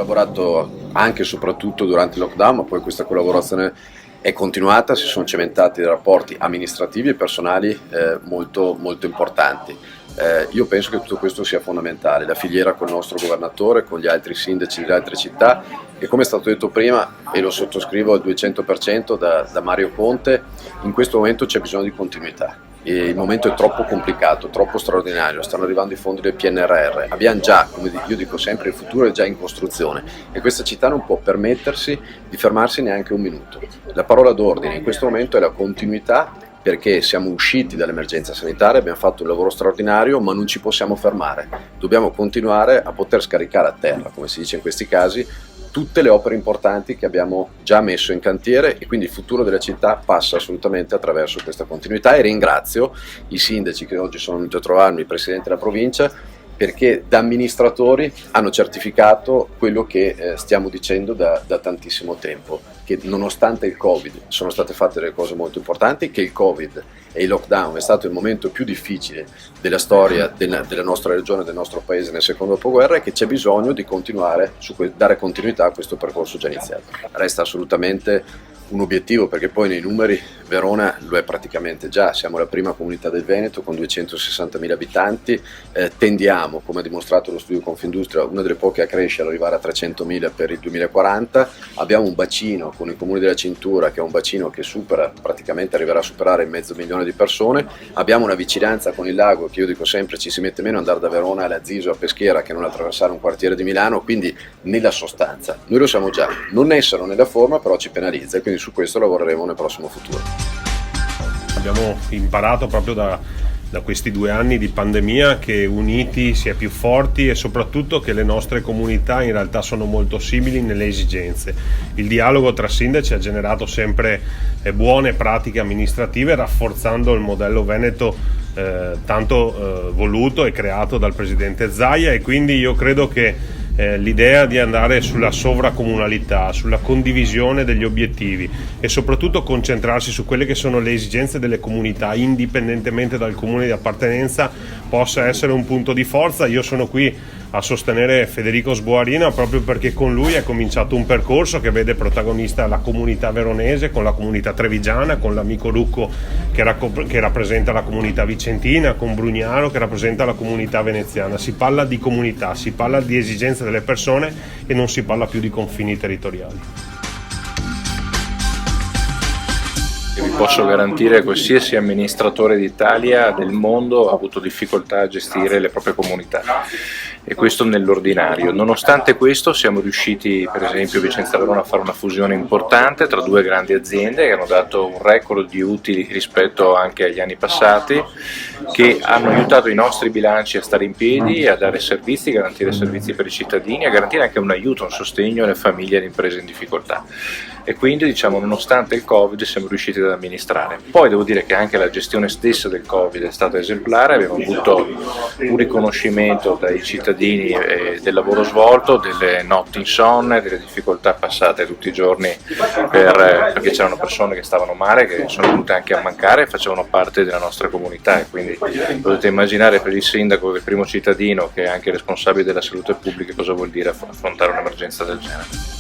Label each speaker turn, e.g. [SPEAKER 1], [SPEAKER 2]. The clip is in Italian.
[SPEAKER 1] collaborato anche e soprattutto durante il lockdown, ma poi questa collaborazione è continuata, si sono cementati dei rapporti amministrativi e personali molto, molto importanti. Io penso che tutto questo sia fondamentale, la filiera con il nostro governatore, con gli altri sindaci delle altre città, e come è stato detto prima, e lo sottoscrivo al 200% da Mario Conte, in questo momento c'è bisogno di continuità. Il momento è troppo complicato, troppo straordinario, stanno arrivando i fondi del PNRR, abbiamo già, come io dico sempre, il futuro è già in costruzione e questa città non può permettersi di fermarsi neanche un minuto. La parola d'ordine in questo momento è la continuità, perché siamo usciti dall'emergenza sanitaria, abbiamo fatto un lavoro straordinario, ma non ci possiamo fermare, dobbiamo continuare a poter scaricare a terra, come si dice in questi casi, tutte le opere importanti che abbiamo già messo in cantiere, e quindi il futuro della città passa assolutamente attraverso questa continuità, e ringrazio i sindaci che oggi sono venuti a trovarmi, il presidente della provincia, perché da amministratori hanno certificato quello che stiamo dicendo da tantissimo tempo, che nonostante il Covid sono state fatte delle cose molto importanti, che il Covid e il lockdown è stato il momento più difficile della storia della nostra regione, del nostro paese nel secondo dopoguerra, e che c'è bisogno di continuare, dare continuità a questo percorso già iniziato. Resta assolutamente un obiettivo, perché poi nei numeri Verona lo è praticamente già, siamo la prima comunità del Veneto con 260.000 abitanti, tendiamo, come ha dimostrato lo studio Confindustria, una delle poche a crescere, arrivare a 300.000 per il 2040, abbiamo un bacino con i comuni della cintura che è un bacino che praticamente arriverà a superare il 500.000 di persone, abbiamo una vicinanza con il lago che io dico sempre ci si mette meno andare da Verona alla Ziso a Peschiera che non attraversare un quartiere di Milano, quindi nella sostanza noi lo siamo già, non essere nella forma però ci penalizza, e quindi su questo lavoreremo nel prossimo futuro.
[SPEAKER 2] Abbiamo imparato proprio da questi 2 anni di pandemia che uniti si è più forti, e soprattutto che le nostre comunità in realtà sono molto simili nelle esigenze. Il dialogo tra sindaci ha generato sempre buone pratiche amministrative, rafforzando il modello veneto tanto voluto e creato dal presidente Zaia, e quindi io credo che l'idea di andare sulla sovracomunalità, sulla condivisione degli obiettivi e soprattutto concentrarsi su quelle che sono le esigenze delle comunità indipendentemente dal comune di appartenenza possa essere un punto di forza. Io sono qui a sostenere Federico Sboarina proprio perché con lui è cominciato un percorso che vede protagonista la comunità veronese con la comunità trevigiana, con l'amico Lucco che rappresenta la comunità vicentina, con Brugnaro che rappresenta la comunità veneziana. Si parla di comunità, si parla di esigenze delle persone e non si parla più di confini territoriali.
[SPEAKER 3] Vi posso garantire che qualsiasi amministratore d'Italia, del mondo, ha avuto difficoltà a gestire le proprie comunità, e questo nell'ordinario. Nonostante questo siamo riusciti, per esempio Vicenza Verona, a fare una fusione importante tra 2 grandi aziende che hanno dato un record di utili rispetto anche agli anni passati, che hanno aiutato i nostri bilanci a stare in piedi, a dare servizi, a garantire servizi per i cittadini, a garantire anche un aiuto, un sostegno alle famiglie e alle imprese in difficoltà. E quindi nonostante il Covid siamo riusciti ad amministrare. Poi devo dire che anche la gestione stessa del Covid è stata esemplare, abbiamo avuto un riconoscimento dai cittadini del lavoro svolto, delle notti insonne, delle difficoltà passate tutti i giorni perché c'erano persone che stavano male, che sono venute anche a mancare e facevano parte della nostra comunità, e quindi potete immaginare per il sindaco, del primo cittadino che è anche responsabile della salute pubblica, cosa vuol dire affrontare un'emergenza del genere.